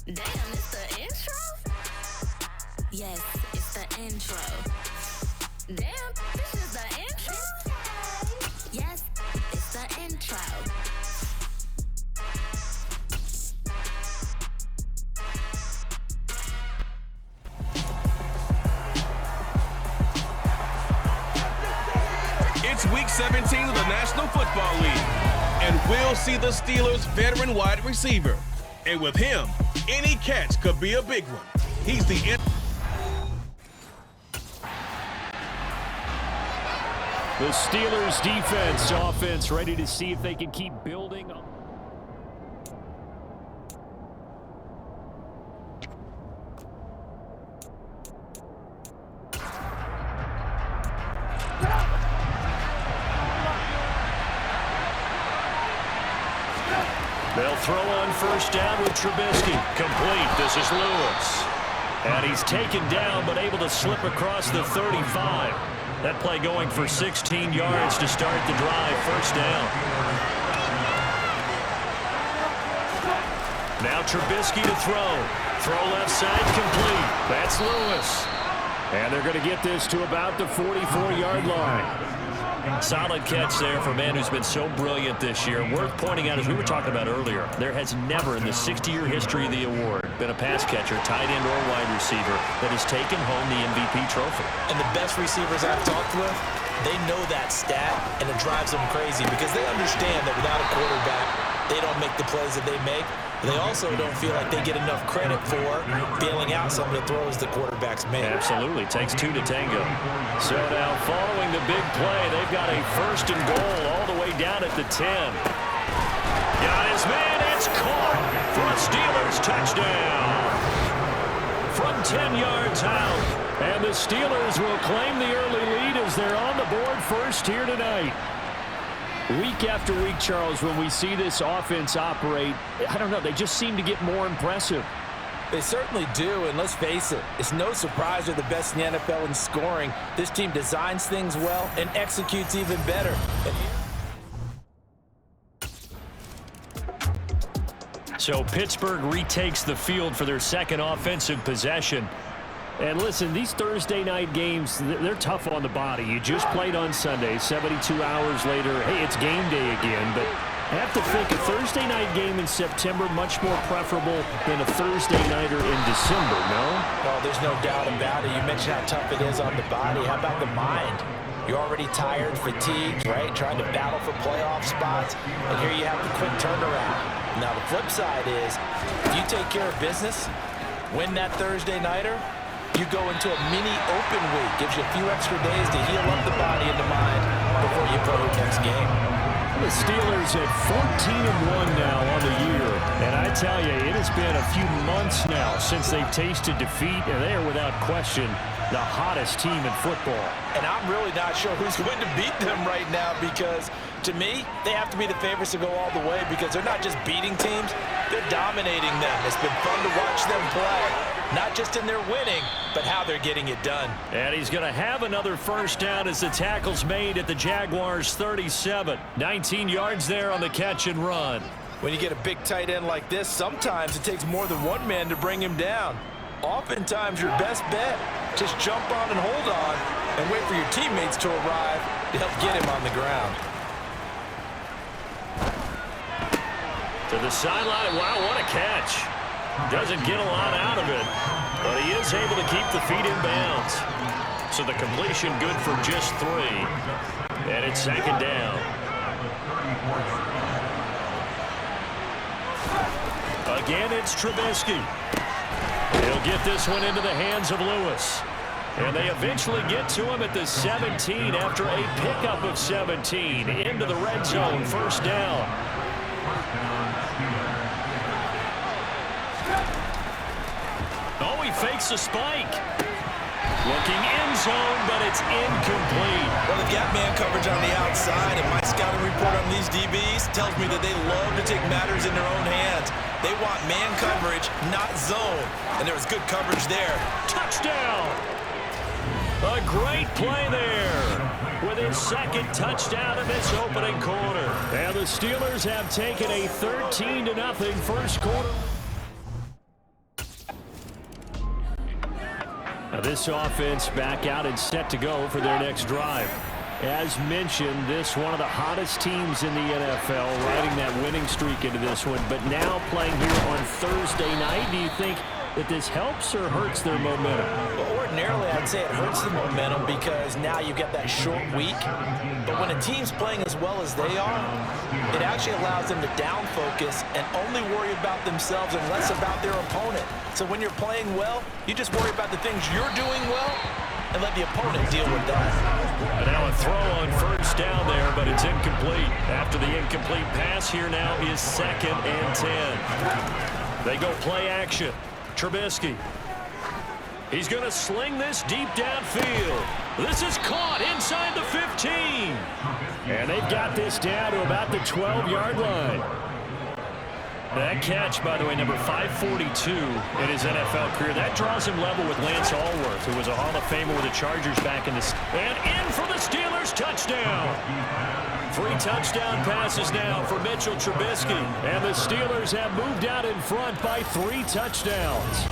Damn, it's the intro? Yes, it's the intro. Damn, this is the intro? Yes, it's the intro. It's Week 17 of the National Football League, and we'll see the Steelers' veteran wide receiver. And with him, any catch could be a big one. He's the Steelers defense, offense ready to see if they can keep building. They'll throw on first down with Trubisky. Complete. This is Lewis. And he's taken down but able to slip across the 35. That play going for 16 yards to start the drive. First down. Now Trubisky to throw. Throw left side complete. That's Lewis. And they're going to get this to about the 44-yard line. Solid catch there for a man who's been so brilliant this year. Worth pointing out, as we were talking about earlier, there has never in the 60-year history of the award been a pass catcher, tight end or wide receiver that has taken home the MVP trophy. And the best receivers I've talked with, they know that stat, and it drives them crazy because they understand that without a quarterback, they don't make the plays that they make. They also don't feel like they get enough credit for bailing out some of the throws the quarterbacks make. Absolutely. Takes two to tango. So now following the big play, they've got a first and goal all the way down at the 10. Got his man. It's caught for a Steelers touchdown. From 10 yards out. And the Steelers will claim the early lead as they're on the board first here tonight. Week after week, Charles, when we see this offense operate, I don't know, they just seem to get more impressive. They certainly do, and let's face it, it's no surprise they're the best in the NFL in scoring. This team designs things well and executes even better. So Pittsburgh retakes the field for their second offensive possession. And listen, these Thursday night games, they're tough on the body. You just played on Sunday, 72 hours later, hey, it's game day again. But I have to think a Thursday night game in September much more preferable than a Thursday nighter in December, no? Well, there's no doubt about it. You mentioned how tough it is on the body. How about the mind? You're already tired, fatigued, right? Trying to battle for playoff spots. And here you have the quick turnaround. Now, the flip side is, if you take care of business, win that Thursday nighter, you go into a mini open week. Gives you a few extra days to heal up the body and the mind before you go to the next game. The Steelers at 14-1 now on the year. And I tell you, it has been a few months now since they've tasted defeat, and they are without question the hottest team in football. And I'm really not sure who's going to beat them right now because, to me, they have to be the favorites to go all the way because they're not just beating teams, they're dominating them. It's been fun to watch them play. Not just in their winning, but how they're getting it done. And he's going to have another first down as the tackle's made at the Jaguars' 37. 19 yards there on the catch and run. When you get a big tight end like this, sometimes it takes more than one man to bring him down. Oftentimes, your best bet, just jump on and hold on and wait for your teammates to arrive to help get him on the ground. To the sideline. Wow, what a catch. Doesn't get a lot out of it, but he is able to keep the feet in bounds. So the completion good for just 3. And it's second down. Again, it's Trubisky. He'll get this one into the hands of Lewis. And they eventually get to him at the 17 after a pickup of 17 into the red zone. First down. Oh, he fakes a spike. Looking end zone, but it's incomplete. Well, the gap man coverage on the outside, and my scouting report on these DBs tells me that they love to take matters in their own hands. They want man coverage, not zone. And there was good coverage there. Touchdown! A great play there with his second touchdown in this opening quarter. And the Steelers have taken a 13-0 first quarter. Now this offense back out and set to go for their next drive. As mentioned, this one of the hottest teams in the NFL, riding that winning streak into this one, but now playing here on Thursday night. Do you think that this helps or hurts their momentum? Well, ordinarily, I'd say it hurts the momentum because now you get that short week. But when a team's playing as well as they are, it actually allows them to down focus and only worry about themselves and less about their opponent. So when you're playing well, you just worry about the things you're doing well and let the opponent deal with that. And now a throw on first down there, but it's incomplete. After the incomplete pass, here now is 2nd and 10. They go play action. Trubisky. He's going to sling this deep downfield. This is caught inside the 15. And they've got this down to about the 12-yard line. That catch, by the way, number 542 in his NFL career. That draws him level with Lance Allworth, who was a Hall of Famer with the Chargers back in the... And in for the Steelers, touchdown. 3 touchdown passes now for Mitchell Trubisky. And the Steelers have moved out in front by 3 touchdowns.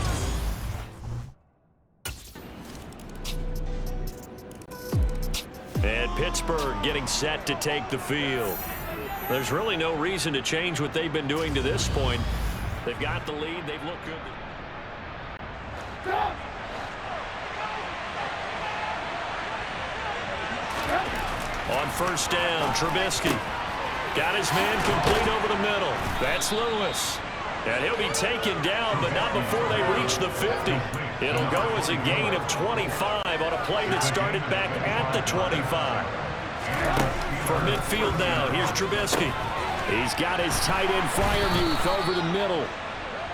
And Pittsburgh getting set to take the field. There's really no reason to change what they've been doing to this point. They've got the lead. They've looked good. On first down, Trubisky got his man complete over the middle. That's Lewis. And he'll be taken down, but not before they reach the 50. It'll go as a gain of 25 on a play that started back at the 25. For midfield now, here's Trubisky. He's got his tight end Freiermuth over the middle.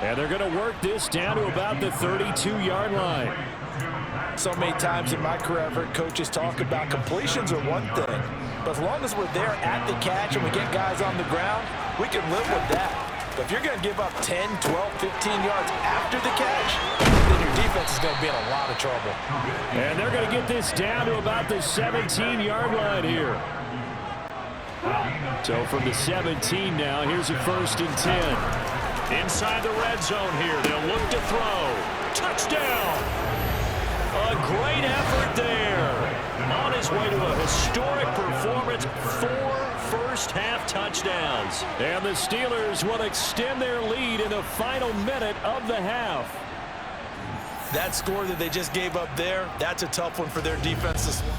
And they're going to work this down to about the 32-yard line. So many times in my career, I've heard coaches talk about completions are one thing. But as long as we're there at the catch and we get guys on the ground, we can live with that. But if you're going to give up 10, 12, 15 yards after the catch, then your defense is going to be in a lot of trouble. And they're going to get this down to about the 17-yard line here. So from the 17 now, here's a 1st and 10. Inside the red zone here, they'll look to throw. Touchdown! A great effort there. On his way to a historic performance, 4 first-half touchdowns. And the Steelers will extend their lead in the final minute of the half. That score that they just gave up there, that's a tough one for their defense to swallow.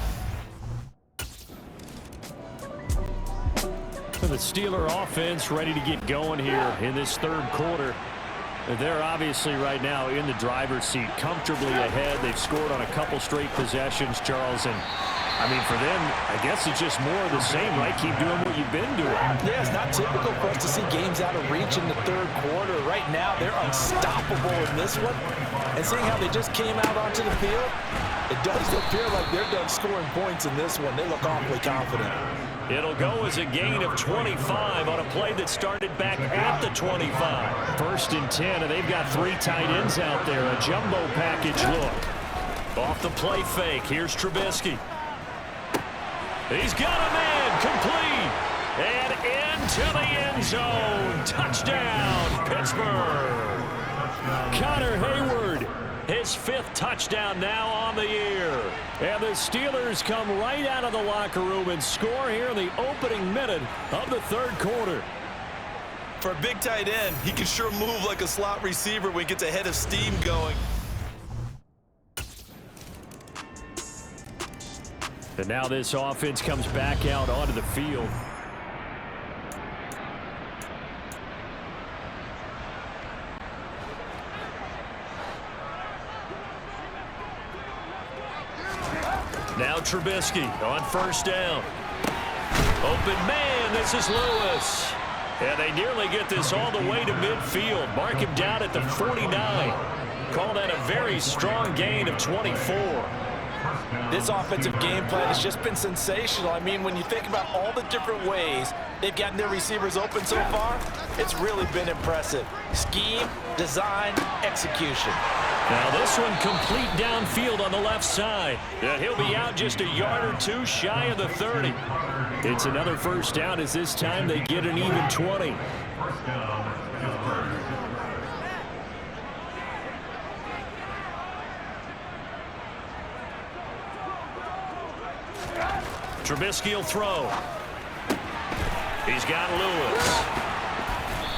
The Steeler offense ready to get going here in this 3rd quarter. They're obviously right now in the driver's seat, comfortably ahead. They've scored on a couple straight possessions, Charles. And, I mean, for them, I guess it's just more of the same, right? Keep doing what you've been doing. Yeah, it's not typical for us to see games out of reach in the 3rd quarter. Right now, they're unstoppable in this one. And seeing how they just came out onto the field, it does appear like they're done scoring points in this one. They look awfully confident. It'll go as a gain of 25 on a play that started back at the 25. 1st and 10, and they've got 3 tight ends out there. A jumbo package look. Off the play fake, here's Trubisky. He's got a man complete. And into the end zone. Touchdown, Pittsburgh. Connor Hayward. His 5th touchdown now on the year. And the Steelers come right out of the locker room and score here in the opening minute of the 3rd quarter. For a big tight end, he can sure move like a slot receiver when he gets a head of steam going. And now this offense comes back out onto the field. Now Trubisky on first down. Open man, this is Lewis. And they nearly get this all the way to midfield. Mark him down at the 49. Call that a very strong gain of 24. This offensive game plan has just been sensational. I mean, when you think about all the different ways they've gotten their receivers open so far, it's really been impressive. Scheme, design, execution. Now this one complete downfield on the left side. And he'll be out just a yard or 2 shy of the 30. It's another first down as this time they get an even 20. Trubisky will throw. He's got Lewis.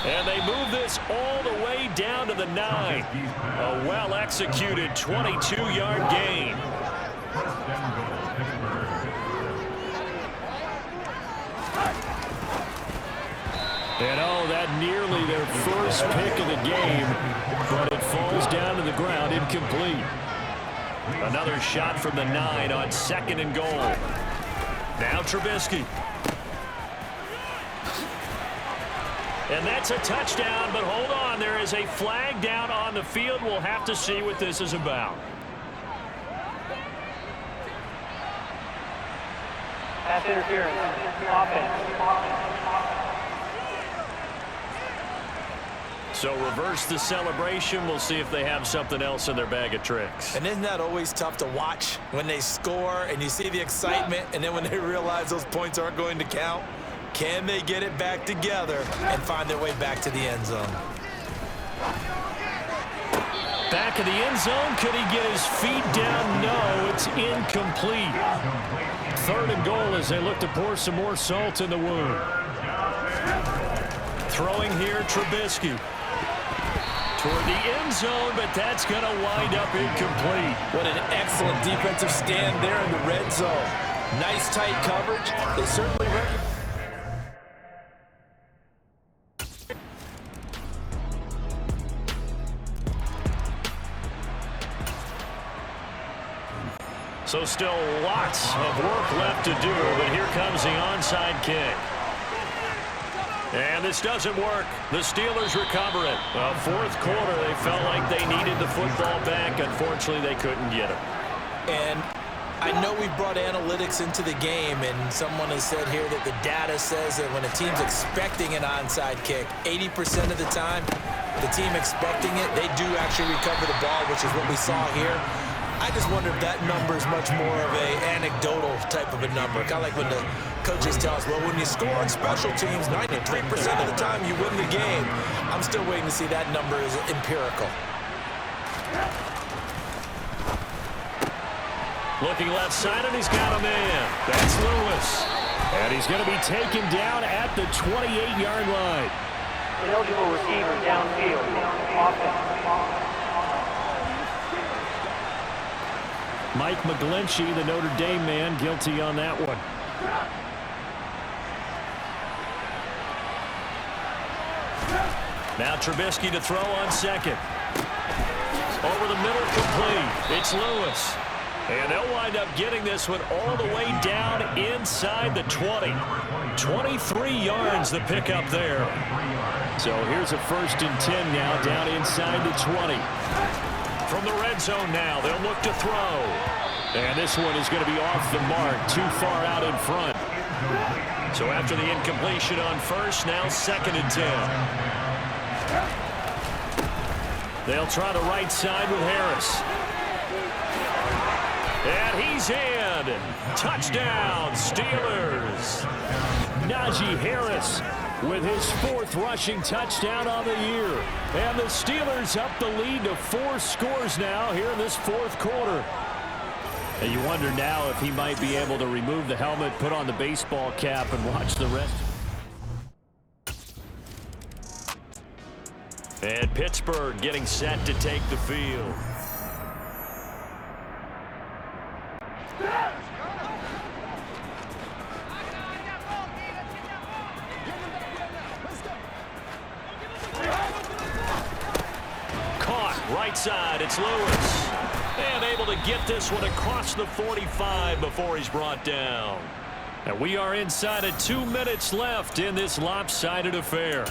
And they move this all the way down to the 9. A well-executed 22-yard gain. And oh, that nearly their first pick of the game, but it falls down to the ground incomplete. Another shot from the 9 on 2nd and goal. Now Trubisky. And that's a touchdown, but hold on, there is a flag down on the field. We'll have to see what this is about. Pass interference. Offense. So reverse the celebration. We'll see if they have something else in their bag of tricks. And isn't that always tough to watch when they score and you see the excitement, and then when they realize those points aren't going to count? Can they get it back together and find their way back to the end zone? Back in the end zone. Could he get his feet down? No, it's incomplete. 3rd and goal as they look to pour some more salt in the wound. Throwing here, Trubisky. Toward the end zone, but that's going to wind up incomplete. What an excellent defensive stand there in the red zone. Nice tight coverage. They certainly recognize. So still lots of work left to do, but here comes the onside kick. And this doesn't work. The Steelers recover it. Well, 4th quarter, they felt like they needed the football back. Unfortunately, they couldn't get it. And I know we brought analytics into the game, and someone has said here that the data says that when a team's expecting an onside kick, 80% of the time, the team expecting it, they do actually recover the ball, which is what we saw here. I just wonder if that number is much more of a anecdotal type of a number. Kind of like when the coaches tell us, well, when you score on special teams, 93% of the time you win the game. I'm still waiting to see that number is empirical. Looking left side, and he's got a man. That's Lewis. And he's going to be taken down at the 28-yard line. Ineligible receiver downfield. Offense. Mike McGlinchey, the Notre Dame man, guilty on that one. Now Trubisky to throw on 2nd. Over the middle, complete. It's Lewis. And they'll wind up getting this one all the way down inside the 20. 23 yards the pickup there. So here's a 1st and 10 now down inside the 20. From the red zone now, they'll look to throw. And this one is going to be off the mark, too far out in front. So after the incompletion on 1st, now 2nd and 10. They'll try the right side with Harris. And he's in. Touchdown, Steelers. Najee Harris with his 4th rushing touchdown on the year. And the Steelers up the lead to 4 scores now here in this 4th quarter. And you wonder now if he might be able to remove the helmet, put on the baseball cap, and watch the rest. And Pittsburgh getting set to take the field. Right side, it's Lewis. And able to get this one across the 45 before he's brought down. And we are inside of 2 minutes left in this lopsided affair.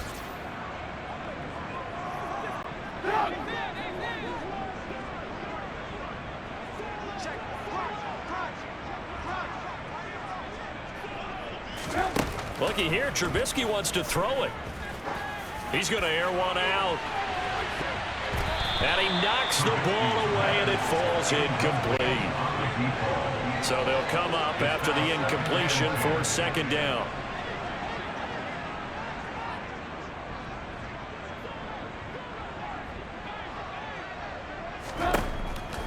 Looky here, Trubisky wants to throw it. He's going to air one out. And he knocks the ball away, and it falls incomplete. So they'll come up after the incompletion for 2nd down.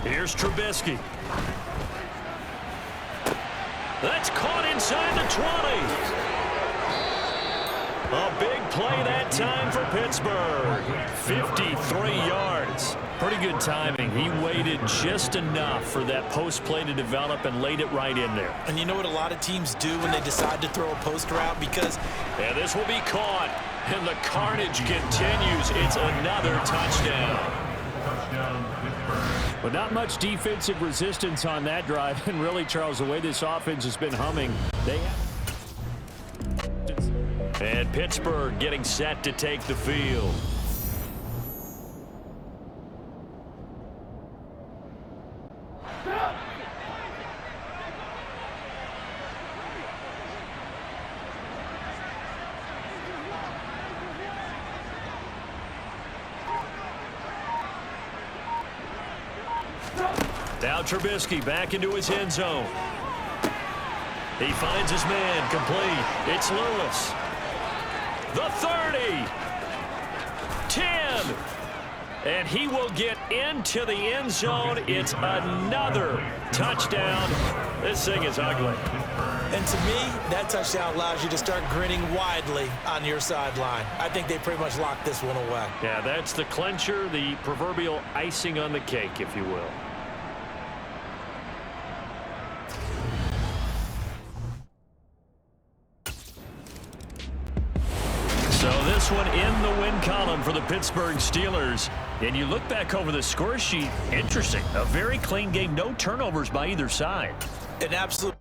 Here's Trubisky. That's caught inside the 20. A big play that time for Pittsburgh. 53 yards. Pretty good timing. He waited just enough for that post play to develop and laid it right in there. And you know what a lot of teams do when they decide to throw a post route? Because and this will be caught. And the carnage continues. It's another touchdown. But not much defensive resistance on that drive. And really, Charles, the way this offense has been humming, they have. And Pittsburgh getting set to take the field. Now Trubisky back into his end zone. He finds his man complete. It's Lewis. The 30. 10. And he will get into the end zone. It's another touchdown. This thing is ugly. And to me, that touchdown allows you to start grinning widely on your sideline. I think they pretty much locked this one away. Yeah, that's the clincher, the proverbial icing on the cake, if you will. So this one in the win column for the Pittsburgh Steelers. And you look back over the score sheet, interesting. A very clean game, no turnovers by either side. An absolute